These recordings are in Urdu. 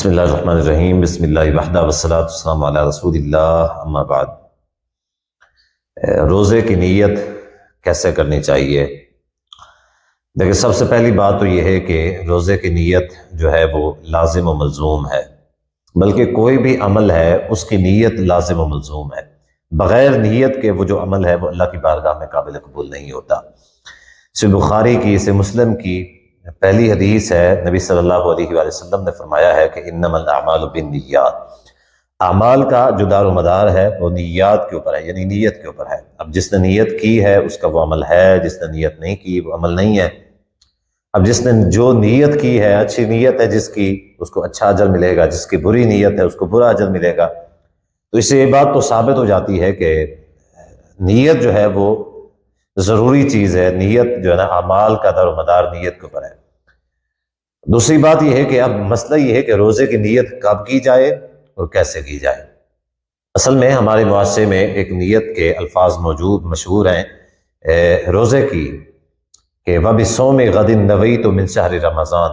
بسم اللہ الرحمن الرحیم بسم اللہ وحدہ والصلاة والسلام علی رسول اللہ اما بعد۔ روزے کی نیت کیسے کرنی چاہیے؟ دیکھیں، سب سے پہلی بات تو یہ ہے کہ روزے کی نیت جو ہے وہ لازم و ملزوم ہے، بلکہ کوئی بھی عمل ہے اس کی نیت لازم و ملزوم ہے۔ بغیر نیت کے وہ جو عمل ہے وہ اللہ کی بارگاہ میں قابل قبول نہیں ہوتا۔ سے بخاری کی، سے مسلم کی پہلی حدیث ہے، نبی صلی اللہ علیہ وآلہ وسلم نے فرمایا ہے کہ انما الاعمال بالنیات، اعمال کا جو دار و مدار ہے وہ نیات کے اوپر ہے، یعنی نیت کے اوپر ہے۔ اب جس نے نیت کی ہے اس کا وہ عمل ہے، جس نے نیت نہیں کی وہ عمل نہیں ہے۔ اب جس نے جو نیت کی ہے، اچھی نیت ہے جس کی، اس کو اچھا اجر ملے گا، جس کی بری نیت ہے اس کو برا اجر ملے گا۔ تو اس سے یہ بات تو ثابت ہو جاتی ہے کہ نیت جو ہے وہ ضروری چیز ہے۔ نیت جو ہے نا، اعمال کا دار و مدار نیت کے اوپر ہے۔ دوسری بات یہ ہے کہ اب مسئلہ یہ ہے کہ روزے کی نیت کب کی جائے اور کیسے کی جائے۔ اصل میں ہمارے معاشرے میں ایک نیت کے الفاظ مشہور ہیں روزے کی، کہ وَبِصَوْمِ غَدٍ نَوَيْتُ مِنْ شَهْرِ رمضان،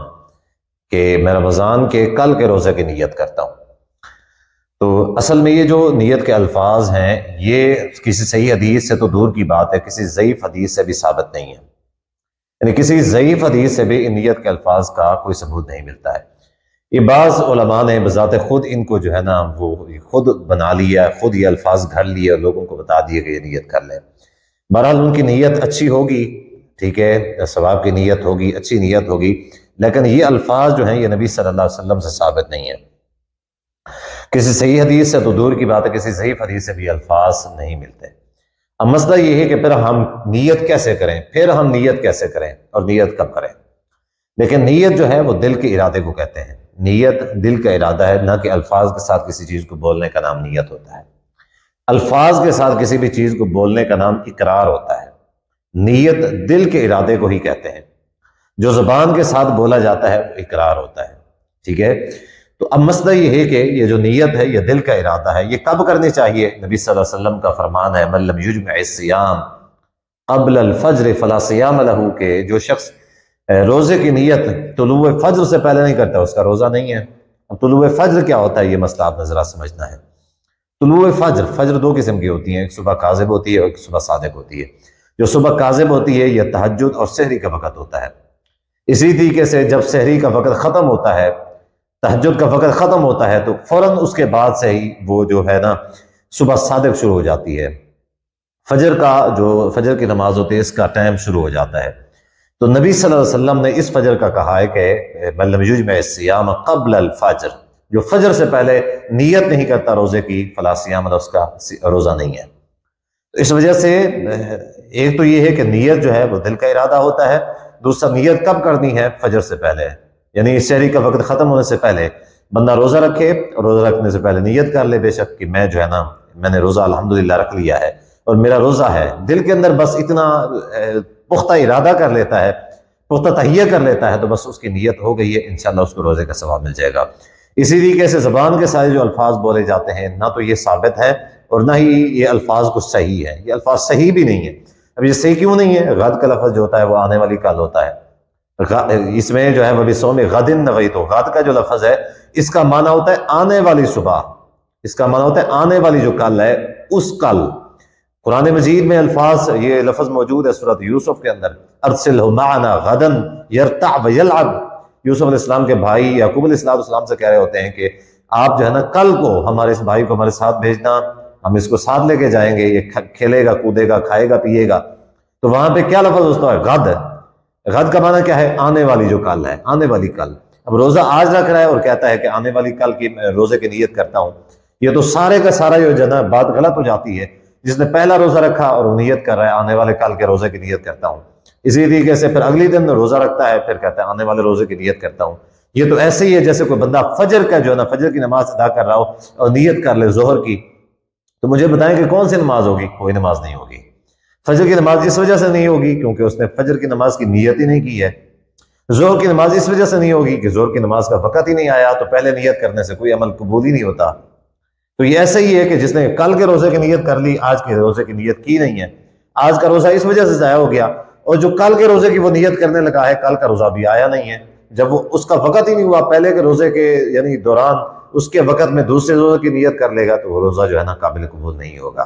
کہ میں رمضان کے کل کے روزے کی نیت کرتا ہوں۔ تو اصل میں یہ جو نیت کے الفاظ ہیں یہ کسی صحیح حدیث سے تو دور کی بات ہے، کسی ضعیف حدیث سے بھی ثابت نہیں ہے، یعنی کسی ضعیف حدیث سے بھی ان نیت کے الفاظ کا کوئی ثبوت نہیں ملتا ہے۔ یہ بعض علماء نے بذات خود ان کو جو ہے نا وہ خود بنا لیا، خود یہ الفاظ گھڑ لیے اور لوگوں کو بتا دیے کہ یہ نیت کر لیں۔ بہرحال ان کی نیت اچھی ہوگی، ٹھیک ہے، ثواب کی نیت ہوگی، اچھی نیت ہوگی، لیکن یہ الفاظ جو ہیں یہ نبی صلی اللہ علیہ وسلم سے ثابت نہیں ہے۔ کسی صحیح حدیث سے تو دور کی بات ہے، کسی ضعیف حدیث سے بھی الفاظ نہیں ملتے۔ اب مسئلہ یہ ہے کہ پھر ہم نیت کیسے کریں، نیت کیسے کریں اور نیت کب کریں؟ لیکن نیت جو ہے وہ دل کے ارادے کو کہتے ہیں۔ نیت دل کا ارادہ ہے، نہ کہ الفاظ کے ساتھ کسی چیز کو بولنے کا نام نیت ہوتا ہے۔ الفاظ کے ساتھ کسی بھی چیز کو بولنے کا نام اقرار ہوتا ہے۔ نیت دل کے ارادے کو ہی کہتے ہیں، جو زبان کے ساتھ بولا جاتا ہے وہ اقرار ہوتا ہے، ٹھیک ہے۔ تو اب مسئلہ یہ ہے کہ یہ جو نیت ہے یہ دل کا ارادہ ہے، یہ کب کرنی چاہیے؟ نبی صلی اللہ علیہ وسلم کا فرمان ہے من لم یجمع الصیام قبل الفجر فلا صیام لہ، کہ جو شخص روزے کی نیت طلوع فجر سے پہلے نہیں کرتا اس کا روزہ نہیں ہے۔ اب طلوع فجر کیا ہوتا ہے یہ مسئلہ آپ نے ذرا سمجھنا ہے۔ طلوع فجر دو قسم کی ہوتی ہیں، ایک صبح کاذب ہوتی ہے اور ایک صبح صادق ہوتی ہے۔ جو صبح کاذب ہوتی ہے یہ تہجد اور سحری کا وقت ہوتا ہے۔ اسی طریقے سے جب سحری کا وقت ختم ہوتا ہے، تہجد کا وقت ختم ہوتا ہے، تو فوراً اس کے بعد سے ہی وہ جو ہے نا صبح صادق شروع ہو جاتی ہے۔ فجر کی نماز ہوتی ہے اس کا ٹائم شروع ہو جاتا ہے۔ تو نبی صلی اللہ علیہ وسلم نے اس فجر کا کہا ہے کہ من لم یجمع الصیام قبل الفجر، جو فجر سے پہلے نیت نہیں کرتا روزے کی فلا صیام لہ، اس کا روزہ نہیں ہے۔ اس وجہ سے ایک تو یہ ہے کہ نیت جو ہے وہ دل کا ارادہ ہوتا ہے، دوسرا نیت کب کرنی ہے؟ فجر سے پہلے، یعنی شہری کا وقت ختم ہونے سے پہلے بندہ روزہ رکھے، اور روزہ رکھنے سے پہلے نیت کر لے بے شک کہ میں جو ہے نا میں نے روزہ الحمدللہ رکھ لیا ہے اور میرا روزہ ہے۔ دل کے اندر بس اتنا پختہ ارادہ کر لیتا ہے، پختہ تہیہ کر لیتا ہے، تو بس اس کی نیت ہو گئی ہے، انشاءاللہ اس کو روزے کا ثواب مل جائے گا۔ اسی طریقے سے زبان کے سارے جو الفاظ بولے جاتے ہیں نہ تو یہ ثابت ہے اور نہ ہی یہ الفاظ کچھ صحیح ہے، یہ الفاظ صحیح بھی نہیں ہے۔ اب یہ صحیح کیوں نہیں ہے؟ غد کا لفظ جو ہوتا ہے وہ آنے والی کل ہوتا ہے، اس میں جو ہے وَبِصَوْمِ غَدٍ نَوَيْتُ، غد کا جو لفظ ہے اس کا معنی ہوتا ہے آنے والی صبح، اس کا معنی ہوتا ہے آنے والی جو کل ہے اس کل۔ قرآن مجید میں الفاظ یہ لفظ موجود ہے سورۃ یوسف کے اندر، ارسلہ معنا غدا یرتع ویلعب۔ یوسف علیہ السلام کے بھائی یعقوب علیہ السلام سے کہہ رہے ہوتے ہیں کہ آپ جو ہے نا کل کو ہمارے اس بھائی کو ہمارے ساتھ بھیجنا، ہم اس کو ساتھ لے کے جائیں گے، یہ کھیلے گا، کودے گا، کھائے گا، پیے گا۔ تو وہاں پہ کیا لفظ ہوتا ہے؟ غد۔ غد کا معنی کیا ہے؟ آنے والی جو کل ہے، آنے والی کل۔ اب روزہ آج رکھ رہا ہے اور کہتا ہے کہ آنے والی کل کی روزے کی نیت کرتا ہوں، یہ تو سارے کا سارا جو ہے نا بات غلط ہو جاتی ہے۔ جس نے پہلا روزہ رکھا اور وہ نیت کر رہا ہے آنے والے کل کے روزے کی نیت کرتا ہوں، اسی طریقے سے پھر اگلی دن روزہ رکھتا ہے پھر کہتا ہے آنے والے روزے کی نیت کرتا ہوں۔ یہ تو ایسے ہی ہے جیسے کوئی بندہ فجر کا جو ہے نا فجر کی نماز ادا کر رہا ہو اور نیت کر لے ظہر کی، تو مجھے بتائیں کہ کون سی نماز ہوگی؟ کوئی نماز نہیں ہوگی۔ فجر کی نماز اس وجہ سے نہیں ہوگی کیونکہ اس نے فجر کی نماز کی نیت ہی نہیں کی ہے۔ ظہر کی نماز اس وجہ سے نہیں ہوگی کہ ظہر کی نماز کا وقت ہی نہیں آیا، تو پہلے نیت کرنے سے کوئی عمل قبول ہی نہیں ہوتا۔ تو یہ ایسے ہی ہے کہ جس نے کل کے روزے کی نیت کر لی، آج کے روزے کی نیت کی نہیں ہے، آج کا روزہ اس وجہ سے ضائع ہو گیا، اور جو کل کے روزے کی وہ نیت کرنے لگا ہے کل کا روزہ بھی آیا نہیں ہے، جب وہ اس کا وقت ہی نہیں ہوا پہلے کے روزے کے یعنی دوران، اس کے وقت میں دوسرے روزے کی نیت کر لے گا تو وہ روزہ جو ہے نا قابل قبول نہیں ہوگا۔